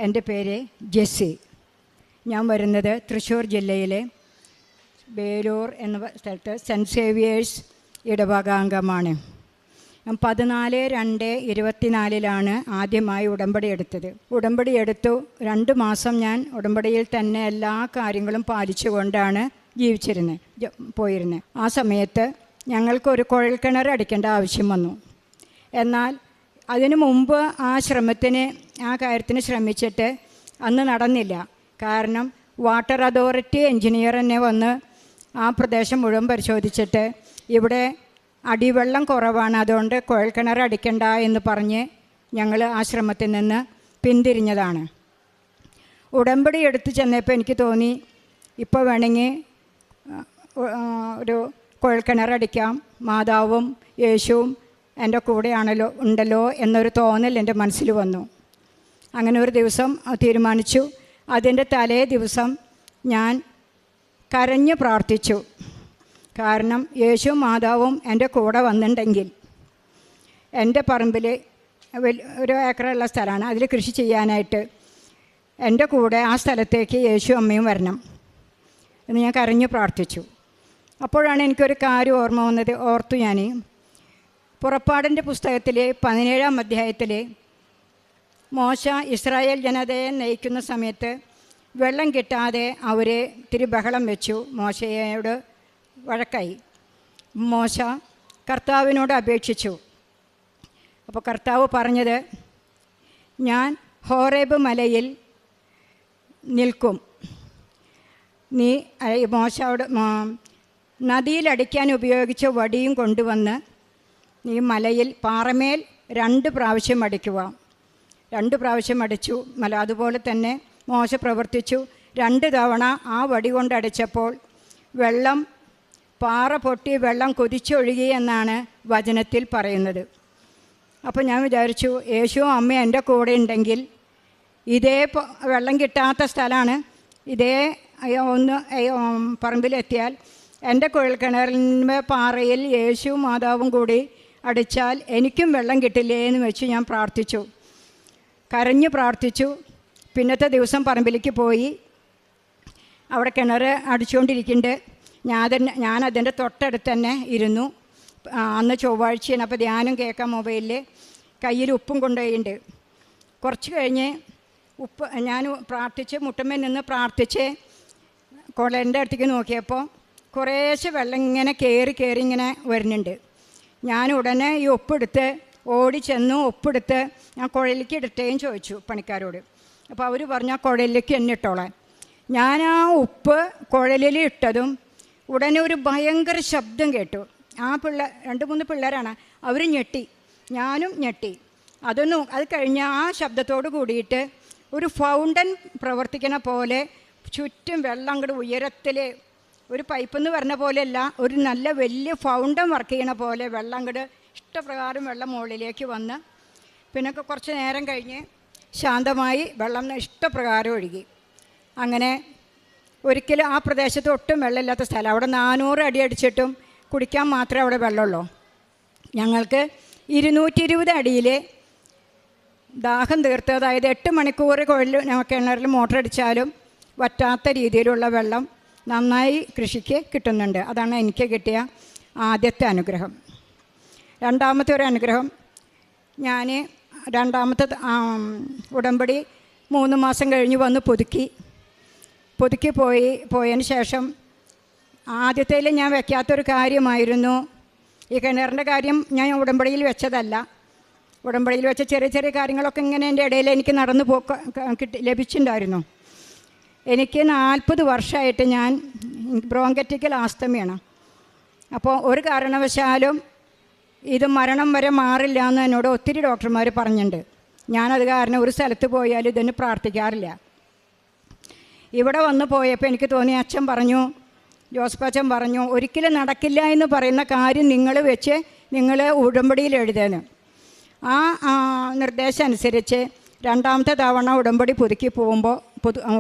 എൻ്റെ പേര് ജെസ്സി. ഞാൻ വരുന്നത് തൃശ്ശൂർ ജില്ലയിലെ വേലൂർ എന്ന സ്ഥലത്ത് സെൻറ്റ് സേവിയേഴ്സ് ഇടവകാംഗമാണ്. ഞാൻ 14/2/24 ആദ്യമായി ഉടമ്പടി എടുത്തത്. ഉടമ്പടി എടുത്തു 2 മാസം ഞാൻ ഉടമ്പടിയിൽ തന്നെ എല്ലാ കാര്യങ്ങളും പാലിച്ചുകൊണ്ടാണ് പോയിരുന്നത്. ആ സമയത്ത് ഞങ്ങൾക്കൊരു കുഴൽക്കിണർ അടിക്കേണ്ട ആവശ്യം വന്നു. എന്നാൽ അതിനു മുമ്പ് ആ കാര്യത്തിന് ശ്രമിച്ചിട്ട് അന്ന് നടന്നില്ല. കാരണം വാട്ടർ അതോറിറ്റി എൻജിനീയർ തന്നെ വന്ന് ആ പ്രദേശം മുഴുവൻ പരിശോധിച്ചിട്ട് ഇവിടെ അടിവെള്ളം കുറവാണ്, അതുകൊണ്ട് കുഴൽക്കിണർ അടിക്കണ്ട എന്ന് പറഞ്ഞ് ഞങ്ങൾ ആ ശ്രമത്തിൽ നിന്ന് പിന്തിരിഞ്ഞതാണ്. ഉടമ്പടി എടുത്ത് ചെന്നപ്പോൾ എനിക്ക് തോന്നി ഇപ്പോൾ വേണമെങ്കിൽ ഒരു കുഴൽക്കിണർ അടിക്കാം, മാതാവും യേശുവും എൻ്റെ ഉണ്ടല്ലോ എന്നൊരു തോന്നൽ എൻ്റെ മനസ്സിൽ വന്നു. അങ്ങനെ ഒരു ദിവസം തീരുമാനിച്ചു. അതിൻ്റെ തലേ ദിവസം ഞാൻ കരഞ്ഞു പ്രാർത്ഥിച്ചു. കാരണം യേശുവും മാതാവും എൻ്റെ കൂടെ വന്നിട്ടുണ്ടെങ്കിൽ എൻ്റെ പറമ്പിൽ ഒരു ഏക്കറുള്ള സ്ഥലമാണ്, അതിൽ കൃഷി ചെയ്യാനായിട്ട് എൻ്റെ കൂടെ ആ സ്ഥലത്തേക്ക് യേശു അമ്മയും വരണം എന്ന് ഞാൻ കരഞ്ഞു പ്രാർത്ഥിച്ചു. അപ്പോഴാണ് എനിക്കൊരു കാര്യം ഓർത്തു. ഞാൻ പുറപ്പാടിൻ്റെ പുസ്തകത്തിൽ 17-ാം അധ്യായത്തിൽ മോശ ഇസ്രായേൽ ജനതയെ നയിക്കുന്ന സമയത്ത് വെള്ളം കിട്ടാതെ അവർ ഇത്തിരി ബഹളം വെച്ചു, മോശയോട് വഴക്കായി. മോശ കർത്താവിനോട് അപേക്ഷിച്ചു. അപ്പോൾ കർത്താവ് പറഞ്ഞത്, ഞാൻ ഹോറേബ് മലയിൽ നിൽക്കും, നീ മോശയോട് നദിയിലടിക്കാൻ ഉപയോഗിച്ച വടിയും കൊണ്ടുവന്ന് നീ മലയിൽ പാറമേൽ 2 പ്രാവശ്യം അടിക്കുക. 2 പ്രാവശ്യം അടിച്ചു മല. അതുപോലെ തന്നെ മോശ പ്രവർത്തിച്ചു. 2 തവണ ആ വടി കൊണ്ടടിച്ചപ്പോൾ വെള്ളം പാറ പൊട്ടി വെള്ളം കുതിച്ചൊഴുകി എന്നാണ് വചനത്തിൽ പറയുന്നത്. അപ്പോൾ ഞാൻ വിചാരിച്ചു, യേശുവും അമ്മയും എൻ്റെ കൂടെ ഉണ്ടെങ്കിൽ ഇതേ വെള്ളം കിട്ടാത്ത സ്ഥലമാണ്, ഇതേ പറമ്പിലെത്തിയാൽ എൻ്റെ കുഴൽക്കിണറിൻ്റെ പാറയിൽ യേശുവും മാതാവും കൂടി അടിച്ചാൽ എനിക്കും വെള്ളം കിട്ടില്ലേ എന്ന് വെച്ച് ഞാൻ പ്രാർത്ഥിച്ചു, കരഞ്ഞു പ്രാർത്ഥിച്ചു. പിന്നത്തെ ദിവസം പറമ്പിലേക്ക് പോയി. അവിടെ കിണർ അടിച്ചുകൊണ്ടിരിക്കുന്നുണ്ട്. ഞാൻ അതിൻ്റെ തൊട്ടടുത്ത് തന്നെ ഇരുന്നു. അന്ന് ചൊവ്വാഴ്ചയാണ്. അപ്പോൾ ധ്യാനം കേൾക്കാൻ മൊബൈലിൽ കയ്യിൽ ഉപ്പും കൊണ്ടുപോയിട്ടുണ്ട്. കുറച്ച് കഴിഞ്ഞ് ഞാൻ പ്രാർത്ഥിച്ച് മുട്ടമ്മയിൽ നിന്ന് പ്രാർത്ഥിച്ച് കുളൻ്റെ അടുത്തേക്ക് നോക്കിയപ്പോൾ കുറേശ്ശെ വെള്ളം ഇങ്ങനെ കയറി ഇങ്ങനെ വരുന്നുണ്ട്. ഞാൻ ഉടനെ ഈ ഉപ്പെടുത്ത് ഓടി ചെന്നു. ഉപ്പെടുത്ത് ഞാൻ കുഴലിലേക്ക് ഇടട്ടേയും ചോദിച്ചു പണിക്കാരോട്. അപ്പോൾ അവർ പറഞ്ഞു, ആ കുഴലിലേക്ക് എന്നെ ഇട്ടോളാൻ. ഞാൻ ആ ഉപ്പ് കുഴലിൽ ഇട്ടതും ഉടനെ ഒരു ഭയങ്കര ശബ്ദം കേട്ടു. ആ 2-3 പിള്ളേരാണ്, അവർ ഞെട്ടി, ഞാനും ഞെട്ടി. അത് കഴിഞ്ഞ് ആ ശബ്ദത്തോട് കൂടിയിട്ട് ഒരു ഫൗണ്ടൻ പ്രവർത്തിക്കണ പോലെ ചുറ്റും വെള്ളം അങ്ങോട്ട് ഉയരത്തിൽ, ഒരു പൈപ്പെന്ന് പറഞ്ഞ പോലെയല്ല, ഒരു നല്ല വലിയ ഫൗണ്ടൻ വർക്ക് ചെയ്യണ പോലെ വെള്ളം അങ്ങോട്ട് ഇഷ്ടപ്രകാരം വെള്ളം മുകളിലേക്ക് വന്ന് പിന്നെ കുറച്ച് നേരം കഴിഞ്ഞ് ശാന്തമായി വെള്ളം ഇഷ്ടപ്രകാരം ഒഴുകി. അങ്ങനെ ഒരിക്കലും ആ പ്രദേശത്ത് ഒട്ടും വെള്ളമില്ലാത്ത സ്ഥലം. അവിടെ 400 അടി അടിച്ചിട്ടും കുടിക്കാൻ മാത്രമേ അവിടെ വെള്ളമുള്ളൂ. ഞങ്ങൾക്ക് 220 അടിയിൽ ദാഹം തീർത്ത്, അതായത് 8 മണിക്കൂർ കിണറിൽ മോട്ടർ അടിച്ചാലും വറ്റാത്ത രീതിയിലുള്ള വെള്ളം നന്നായി കൃഷിക്ക് കിട്ടുന്നുണ്ട്. അതാണ് എനിക്ക് കിട്ടിയ ആദ്യത്തെ അനുഗ്രഹം. രണ്ടാമത്തെ ഒരു അനുഗ്രഹം, ഞാൻ രണ്ടാമത്തെ ഉടമ്പടി 3 മാസം കഴിഞ്ഞ് വന്ന് പുതുക്കി പോയതിന് ശേഷം ആദ്യത്തേൽ ഞാൻ വയ്ക്കാത്തൊരു കാര്യമായിരുന്നു ഈ കിണറിൻ്റെ കാര്യം. ഞാൻ ഉടമ്പടിയിൽ വെച്ചതല്ല. ഉടമ്പടിയിൽ വെച്ച ചെറിയ ചെറിയ കാര്യങ്ങളൊക്കെ ഇങ്ങനെ എൻ്റെ ഇടയിൽ എനിക്ക് നടന്നു ലഭിച്ചിട്ടുണ്ടായിരുന്നു. എനിക്ക് 40 വർഷമായിട്ട് ഞാൻ ബ്രോങ്കറ്റിക്കൽ ആസ്തമയാണ്. അപ്പോൾ ഒരു കാരണവശാലും ഇത് മരണം വരെ മാറില്ല എന്ന് എന്നോട് ഒത്തിരി ഡോക്ടർമാർ പറഞ്ഞിട്ടുണ്ട്. ഞാനത് കാരണം ഒരു സ്ഥലത്ത് പോയാലും ഇതിന് പ്രാർത്ഥിക്കാറില്ല. ഇവിടെ വന്ന് പോയപ്പോൾ എനിക്ക് തോന്നി, അച്ഛൻ പറഞ്ഞു, ജോസഫ് അച്ഛൻ പറഞ്ഞു, ഒരിക്കലും നടക്കില്ല എന്ന് പറയുന്ന കാര്യം നിങ്ങൾ ഉടമ്പടിയിൽ എഴുതുന്നു. ആ നിർദ്ദേശം അനുസരിച്ച് 2ാമത്തെ തവണ ഉടമ്പടി പുതുക്കി പോകുമ്പോൾ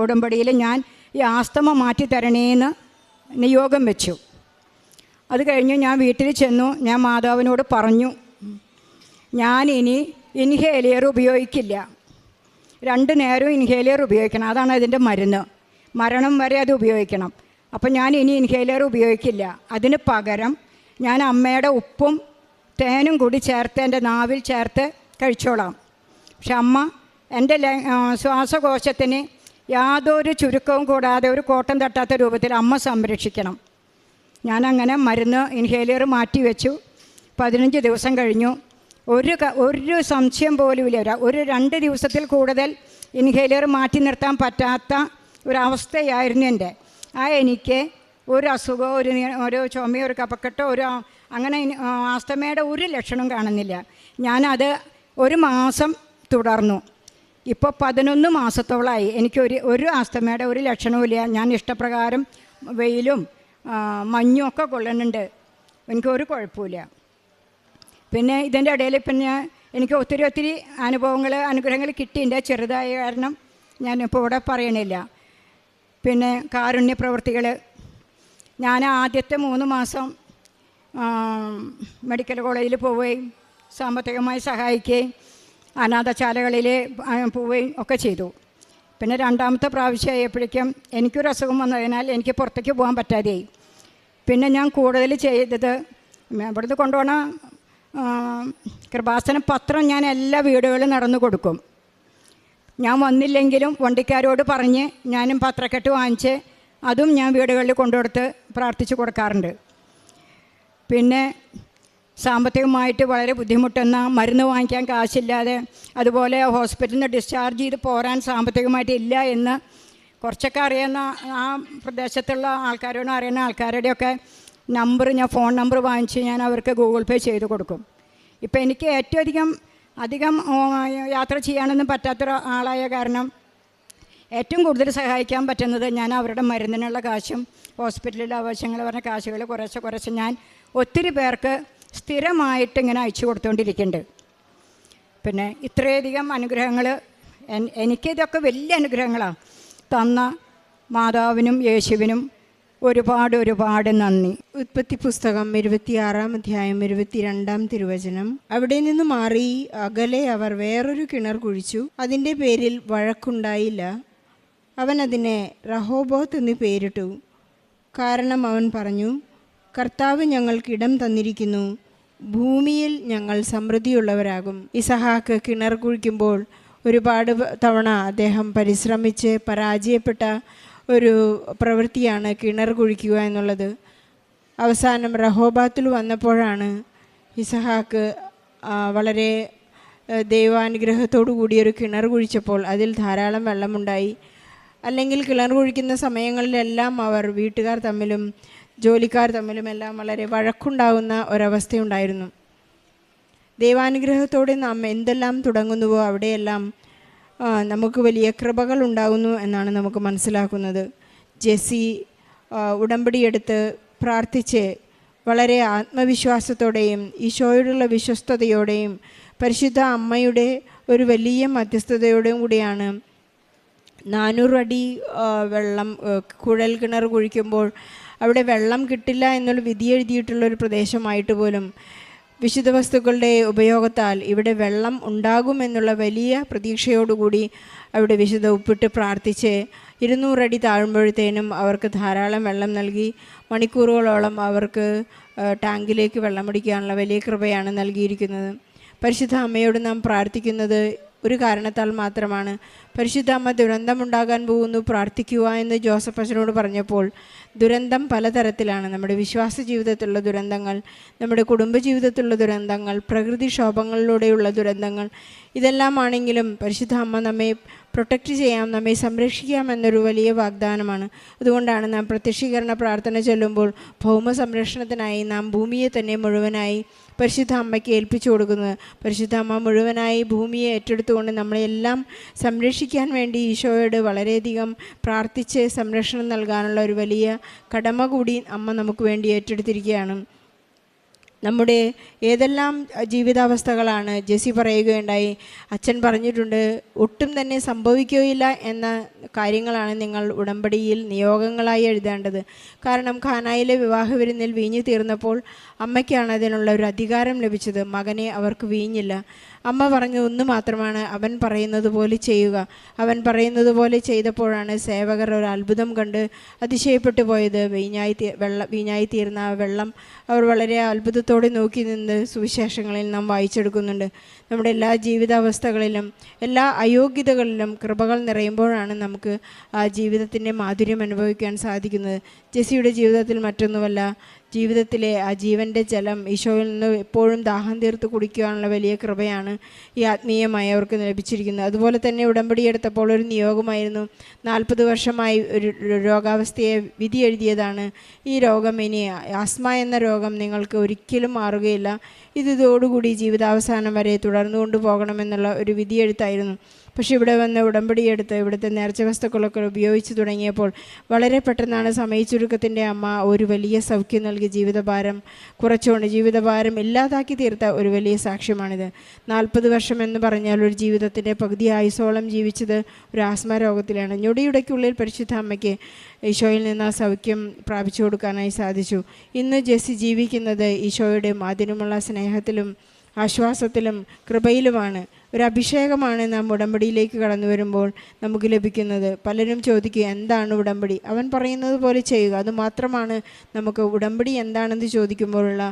ഉടമ്പടിയിൽ ഞാൻ ഈ ആസ്തമ മാറ്റി തരണേന്ന് നിയോഗം വെച്ചു. അത് കഴിഞ്ഞ് ഞാൻ വീട്ടിൽ ചെന്നു. ഞാൻ മാതാവിനോട് പറഞ്ഞു, ഞാനിനി ഇൻഹേലിയർ ഉപയോഗിക്കില്ല. 2 നേരവും ഇൻഹേലർ ഉപയോഗിക്കണം. അതാണ് അതിൻ്റെ മരുന്ന്. മരണം വരെ അത് ഉപയോഗിക്കണം. അപ്പം ഞാൻ ഇനി ഇൻഹേലർ ഉപയോഗിക്കില്ല. അതിന് പകരം ഞാൻ അമ്മയുടെ ഉപ്പും തേനും കൂടി ചേർത്ത് എൻ്റെ നാവിൽ ചേർത്ത് കഴിച്ചോളാം. പക്ഷെ അമ്മ എൻ്റെ ശ്വാസകോശത്തിന് യാതൊരു ചുരുക്കവും കൂടാതെ ഒരു കോട്ടം തട്ടാത്ത രൂപത്തിൽ അമ്മ സംരക്ഷിക്കണം. ഞാനങ്ങനെ മരുന്ന് ഇൻഹേലർ മാറ്റി വെച്ചു. 15 ദിവസം കഴിഞ്ഞു. ഒരു സംശയം പോലുമില്ല. ഒരു 2 ദിവസത്തിൽ കൂടുതൽ ഇൻഹേലർ മാറ്റി നിർത്താൻ പറ്റാത്ത ഒരവസ്ഥയായിരുന്നു എൻ്റെ. എനിക്ക് ഒരു അസുഖമോ ഒരു ചുമയോ ഒരു കഫക്കെട്ടോ അങ്ങനെ ആസ്തമയുടെ ഒരു ലക്ഷണവും കാണുന്നില്ല. ഞാനത് 1 മാസം തുടർന്നു. ഇപ്പോൾ 11 മാസത്തോളമായി എനിക്ക് ഒരു ആസ്തമയുടെ ഒരു ലക്ഷണവുമില്ല. ഞാൻ ഇഷ്ടപ്രകാരം വെയിലും മഞ്ഞും ഒക്കെ കൊള്ളുന്നുണ്ട്. എനിക്കൊരു കുഴപ്പമില്ല. പിന്നെ ഇതിൻ്റെ ഇടയിൽ പിന്നെ എനിക്ക് ഒത്തിരി അനുഗ്രഹങ്ങൾ കിട്ടിയിട്ടുണ്ട്. ചെറുതായ കാരണം ഞാനിപ്പോൾ ഇവിടെ പറയണില്ല. പിന്നെ കാരുണ്യ പ്രവൃത്തികൾ ഞാൻ ആദ്യത്തെ 3 മാസം മെഡിക്കൽ കോളേജിൽ പോവുകയും സാമ്പത്തികമായി സഹായിക്കുകയും അനാഥശാലകളിൽ പോവുകയും ഒക്കെ ചെയ്തു. പിന്നെ 2ാമത്തെ പ്രാവശ്യമായപ്പോഴേക്കും എനിക്കൊരു അസുഖം വന്നതിനാൽ എനിക്ക് പുറത്തേക്ക് പോകാൻ പറ്റാതെയായി. പിന്നെ ഞാൻ കൂടുതൽ ചെയ്തത് ഇവിടുന്ന് കൊണ്ടുപോകണ കൃപാസന പത്രം ഞാൻ എല്ലാ വീടുകളിലും നടന്നു കൊടുക്കും. ഞാൻ വന്നില്ലെങ്കിലും വണ്ടിക്കാരോട് പറഞ്ഞ് ഞാനും പത്രക്കെട്ട് വാങ്ങിച്ച് അതും ഞാൻ വീടുകളിൽ കൊണ്ടുകൊടുത്ത് പ്രാർത്ഥിച്ചു കൊടുക്കാറുണ്ട്. പിന്നെ സാമ്പത്തികമായിട്ട് വളരെ ബുദ്ധിമുട്ടുന്ന, മരുന്ന് വാങ്ങിക്കാൻ കാശില്ലാതെ, അതുപോലെ ഹോസ്പിറ്റലിൽ നിന്ന് ഡിസ്ചാർജ് ചെയ്ത് പോരാൻ സാമ്പത്തികമായിട്ട് ഇല്ല എന്ന് കുറച്ചൊക്കെ അറിയുന്ന ആ പ്രദേശത്തുള്ള അറിയുന്ന ആൾക്കാരുടെയൊക്കെ ഞാൻ ഫോൺ നമ്പർ വാങ്ങിച്ച് ഞാൻ അവർക്ക് ഗൂഗിൾ പേ ചെയ്ത് കൊടുക്കും. ഇപ്പോൾ എനിക്ക് ഏറ്റവും അധികം യാത്ര ചെയ്യാനൊന്നും പറ്റാത്തൊരാളായ കാരണം ഏറ്റവും കൂടുതൽ സഹായിക്കാൻ പറ്റുന്നത് ഞാൻ അവരുടെ മരുന്നിനുള്ള കാശും ഹോസ്പിറ്റലിലെ ആവശ്യങ്ങൾ പറഞ്ഞ കാശുകൾ കുറേശ്ശെ ഞാൻ ഒത്തിരി പേർക്ക് സ്ഥിരമായിട്ട് ഇങ്ങനെ അയച്ചു കൊടുത്തുകൊണ്ടിരിക്കുന്നുണ്ട്. പിന്നെ ഇത്രയധികം അനുഗ്രഹങ്ങൾ എനിക്കിതൊക്കെ വലിയ അനുഗ്രഹങ്ങളാണ് തന്ന മാതാവിനും യേശുവിനും ഒരുപാട് നന്ദി. ഉൽപ്പത്തി പുസ്തകം 26-ാം അധ്യായം 22-ാം തിരുവചനം. അവിടെ നിന്ന് മാറി അകലെ അവർ വേറൊരു കിണർ കുഴിച്ചു. അതിൻ്റെ പേരിൽ വഴക്കുണ്ടായില്ല. അവൻ അതിനെ റഹോബോത്ത് എന്ന് പേരിട്ടു. കാരണം അവൻ പറഞ്ഞു, കർത്താവ് ഞങ്ങൾക്കിടം തന്നിരിക്കുന്നു, ഭൂമിയിൽ ഞങ്ങൾ സമൃദ്ധിയുള്ളവരാകും. ഇസഹാക്ക് കിണർ കുഴിക്കുമ്പോൾ ഒരുപാട് തവണ അദ്ദേഹം പരിശ്രമിച്ച് പരാജയപ്പെട്ട ഒരു പ്രവൃത്തിയാണ് കിണർ കുഴിക്കുക എന്നുള്ളത്. അവസാനം റഹോബാത്തിൽ വന്നപ്പോഴാണ് ഇസഹാക്ക് വളരെ ദൈവാനുഗ്രഹത്തോടു കൂടിയൊരു കിണർ കുഴിച്ചപ്പോൾ അതിൽ ധാരാളം വെള്ളമുണ്ടായി. അല്ലെങ്കിൽ കിണർ കുഴിക്കുന്ന സമയങ്ങളിലെല്ലാം അവർ വീട്ടുകാർ തമ്മിലും ജോലിക്കാർ തമ്മിലുമെല്ലാം വളരെ വഴക്കുണ്ടാകുന്ന ഒരവസ്ഥയുണ്ടായിരുന്നു. ദൈവാനുഗ്രഹത്തോടെ നാം എന്തെല്ലാം തുടങ്ങുന്നുവോ അവിടെയെല്ലാം നമുക്ക് വലിയ കൃപകൾ ഉണ്ടാകുന്നു എന്നാണ് നമുക്ക് മനസ്സിലാക്കുന്നത്. ജെസ്സി ഉടമ്പടിയെടുത്ത് പ്രാർത്ഥിച്ച് വളരെ ആത്മവിശ്വാസത്തോടെയും ഈശോയോടുള്ള വിശ്വസ്തയോടെയും പരിശുദ്ധ അമ്മയുടെ ഒരു വലിയ മധ്യസ്ഥതയോടും കൂടിയാണ് 400 അടി വെള്ളം കുഴൽ കിണർ കുഴിക്കുമ്പോൾ അവിടെ വെള്ളം കിട്ടില്ല എന്നുള്ള വിധി എഴുതിയിട്ടുള്ളൊരു പ്രദേശമായിട്ട് പോലും വിശുദ്ധ വസ്തുക്കളുടെ ഉപയോഗത്താൽ ഇവിടെ വെള്ളം ഉണ്ടാകുമെന്നുള്ള വലിയ പ്രതീക്ഷയോടുകൂടി അവിടെ വിശുദ്ധ ഉപ്പിട്ട് പ്രാർത്ഥിച്ച് 200 അടി താഴുമ്പോഴത്തേനും അവർക്ക് ധാരാളം വെള്ളം നൽകി. മണിക്കൂറുകളോളം അവർക്ക് ടാങ്കിലേക്ക് വെള്ളമടിക്കാനുള്ള വലിയ കൃപയാണ് നൽകിയിരിക്കുന്നത്. പരിശുദ്ധ അമ്മയോട് നാം പ്രാർത്ഥിക്കുന്നത് ഒരു കാരണത്താൽ മാത്രമാണ്. പരിശുദ്ധ അമ്മ ദുരന്തമുണ്ടാകാൻ പോകുന്നു, പ്രാർത്ഥിക്കുക എന്ന് ജോസഫ് അച്ഛനോട് പറഞ്ഞപ്പോൾ ദുരന്തം പലതരത്തിലാണ്. നമ്മുടെ വിശ്വാസ ജീവിതത്തിലുള്ള ദുരന്തങ്ങൾ, നമ്മുടെ കുടുംബജീവിതത്തിലുള്ള ദുരന്തങ്ങൾ, പ്രകൃതിക്ഷോഭങ്ങളിലൂടെയുള്ള ദുരന്തങ്ങൾ, ഇതെല്ലാം ആണെങ്കിലും പരിശുദ്ധ അമ്മ നമ്മെ പ്രൊട്ടക്റ്റ് ചെയ്യാം, നമ്മെ സംരക്ഷിക്കാം എന്നൊരു വലിയ വാഗ്ദാനമാണ്. അതുകൊണ്ടാണ് നാം പ്രത്യക്ഷീകരണ പ്രാർത്ഥന ചൊല്ലുമ്പോൾ ഭൗമ സംരക്ഷണത്തിനായി നാം ഭൂമിയെ തന്നെ മുഴുവനായി പരിശുദ്ധ അമ്മയ്ക്ക് ഏൽപ്പിച്ചു കൊടുക്കുന്നത്. പരിശുദ്ധ അമ്മ മുഴുവനായി ഭൂമിയെ ഏറ്റെടുത്തുകൊണ്ട് നമ്മളെല്ലാം സംരക്ഷിക്കാൻ വേണ്ടി ഈശോയോട് വളരെയധികം പ്രാർത്ഥിച്ച് സംരക്ഷണം നൽകാനുള്ള ഒരു വലിയ കടമ കൂടി അമ്മ നമുക്ക് വേണ്ടി ഏറ്റെടുത്തിരിക്കുകയാണ്. നമ്മുടെ ഏതെല്ലാം ജീവിതാവസ്ഥകളാണ്. ജെസ്സി പറയുകയുണ്ടായി, അച്ഛൻ പറഞ്ഞിട്ടുണ്ട് ഒട്ടും തന്നെ സംഭവിക്കുകയില്ല എന്ന കാര്യങ്ങളാണ് നിങ്ങൾ ഉടമ്പടിയിൽ നിയോഗങ്ങളായി എഴുതേണ്ടത്. കാരണം ഖാനായിലെ വിവാഹ വിരുന്നിൽ വീഞ്ഞു തീർന്നപ്പോൾ അമ്മയ്ക്കാണ് അതിനുള്ള ഒരു അധികാരം ലഭിച്ചത്. മകനെ അവർക്ക് വീഞ്ഞില്ല. അമ്മ പറഞ്ഞ ഒന്ന് മാത്രമാണ്, അവൻ പറയുന്നത് പോലെ ചെയ്യുക. അവൻ പോലെ ചെയ്തപ്പോഴാണ് സേവകർ ഒരു അത്ഭുതം കണ്ട് അതിശയപ്പെട്ടു പോയത്. വീഞ്ഞായി തീർന്ന ആ വെള്ളം അവർ വളരെ അത്ഭുതത്തോടെ നോക്കി നിന്ന് സുവിശേഷങ്ങളിൽ നാം വായിച്ചെടുക്കുന്നുണ്ട്. നമ്മുടെ എല്ലാ ജീവിതാവസ്ഥകളിലും എല്ലാ അയോഗ്യതകളിലും കൃപകൾ നിറയുമ്പോഴാണ് നമുക്ക് ആ ജീവിതത്തിൻ്റെ മാധുര്യം അനുഭവിക്കാൻ സാധിക്കുന്നത്. ജെസ്സിയുടെ ജീവിതത്തിൽ മറ്റൊന്നുമല്ല, ജീവിതത്തിലെ ആ ജീവൻ്റെ ജലം ഈശോയിൽ നിന്ന് എപ്പോഴും ദാഹം തീർത്ത് കുടിക്കുവാനുള്ള വലിയ കൃപയാണ് ഈ ആത്മീയമായി അവർക്ക് ലഭിച്ചിരിക്കുന്നത്. അതുപോലെ തന്നെ ഉടമ്പടി എടുത്തപ്പോൾ ഒരു നിയോഗമായിരുന്നു. 40 വർഷമായി ഒരു രോഗാവസ്ഥയെ വിധി എഴുതിയതാണ്. ഈ രോഗം ഇനി ആസ്മ എന്ന രോഗം നിങ്ങൾക്ക് ഒരിക്കലും മാറുകയില്ല, ഇതോടുകൂടി ജീവിതാവസാനം വരെ തുടർന്നു കൊണ്ടുപോകണമെന്നുള്ള ഒരു വിധിയെഴുത്തായിരുന്നു. പക്ഷേ ഇവിടെ വന്ന് ഉടമ്പടിയെടുത്ത് ഇവിടുത്തെ നേർച്ച വസ്തുക്കളൊക്കെ ഉപയോഗിച്ച് തുടങ്ങിയപ്പോൾ വളരെ പെട്ടെന്നാണ് സമയ ചുരുക്കത്തിൻ്റെ അമ്മ ഒരു വലിയ സൗഖ്യം നൽകി ജീവിതഭാരം കുറച്ചുകൊണ്ട് ജീവിതഭാരം ഇല്ലാതാക്കി തീർത്ത ഒരു വലിയ സാക്ഷ്യമാണിത്. 40 വർഷം എന്ന് പറഞ്ഞാൽ ഒരു ജീവിതത്തിൻ്റെ പകുതി ആയുസോളം ജീവിച്ചത് ഒരു ആസ്മ രോഗത്തിലാണ്. ഞൊടിയുടയ്ക്കുള്ളിൽ പരിശുദ്ധ അമ്മയ്ക്ക് ഈശോയിൽ നിന്ന് ആ സൗഖ്യം പ്രാപിച്ചു കൊടുക്കാനായി സാധിച്ചു. ഇന്ന് ജെസ്സി ജീവിക്കുന്നത് ഈശോയുടെ അതിനുമുള്ള സ്നേഹത്തിലും ആശ്വാസത്തിലും കൃപയിലുമാണ്. ഒരു അഭിഷേകമാണ് നാം ഉടമ്പടിയിലേക്ക് കടന്നു വരുമ്പോൾ നമുക്ക് ലഭിക്കുന്നത്. പലരും ചോദിക്കുക, എന്താണ് ഉടമ്പടി? അവൻ പറയുന്നത് പോലെ ചെയ്യുക. അതുമാത്രമാണ് നമുക്ക് ഉടമ്പടി എന്താണെന്ന് ചോദിക്കുമ്പോഴുള്ള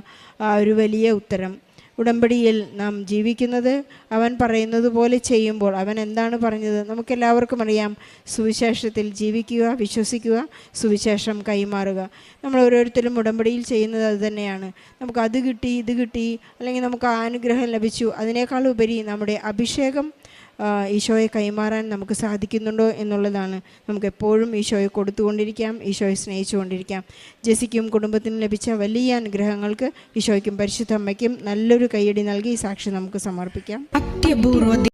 ഒരു വലിയ ഉത്തരം. ഉടമ്പടിയിൽ നാം ജീവിക്കുന്നത് അവൻ പറയുന്നത് പോലെ ചെയ്യുമ്പോൾ. അവൻ എന്താണ് പറഞ്ഞത്? നമുക്കെല്ലാവർക്കും അറിയാം, സുവിശേഷത്തിൽ ജീവിക്കുക, വിശ്വസിക്കുക, സുവിശേഷം കൈമാറുക. നമ്മൾ ഓരോരുത്തരും ഉടമ്പടിയിൽ ചെയ്യുന്നത് അത് തന്നെയാണ്. നമുക്ക് അത് കിട്ടി, ഇത് കിട്ടി, അല്ലെങ്കിൽ നമുക്ക് അനുഗ്രഹം ലഭിച്ചു, അതിനേക്കാൾ ഉപരി നമ്മുടെ അഭിഷേകം ഈശോയെ കൈമാറാൻ നമുക്ക് സാധിക്കുന്നുണ്ടോ എന്നുള്ളതാണ്. നമുക്ക് എപ്പോഴും ഈശോയെ കൊടുത്തുകൊണ്ടിരിക്കാം, ഈശോയെ സ്നേഹിച്ചുകൊണ്ടിരിക്കാം. ജെസ്സിക്കും കുടുംബത്തിനും ലഭിച്ച വലിയ അനുഗ്രഹങ്ങൾക്ക് ഈശോയ്ക്കും പരിശുദ്ധ അമ്മയ്ക്കും നല്ലൊരു കൈയടി നൽകി ഈ സാക്ഷി നമുക്ക് സമർപ്പിക്കാം.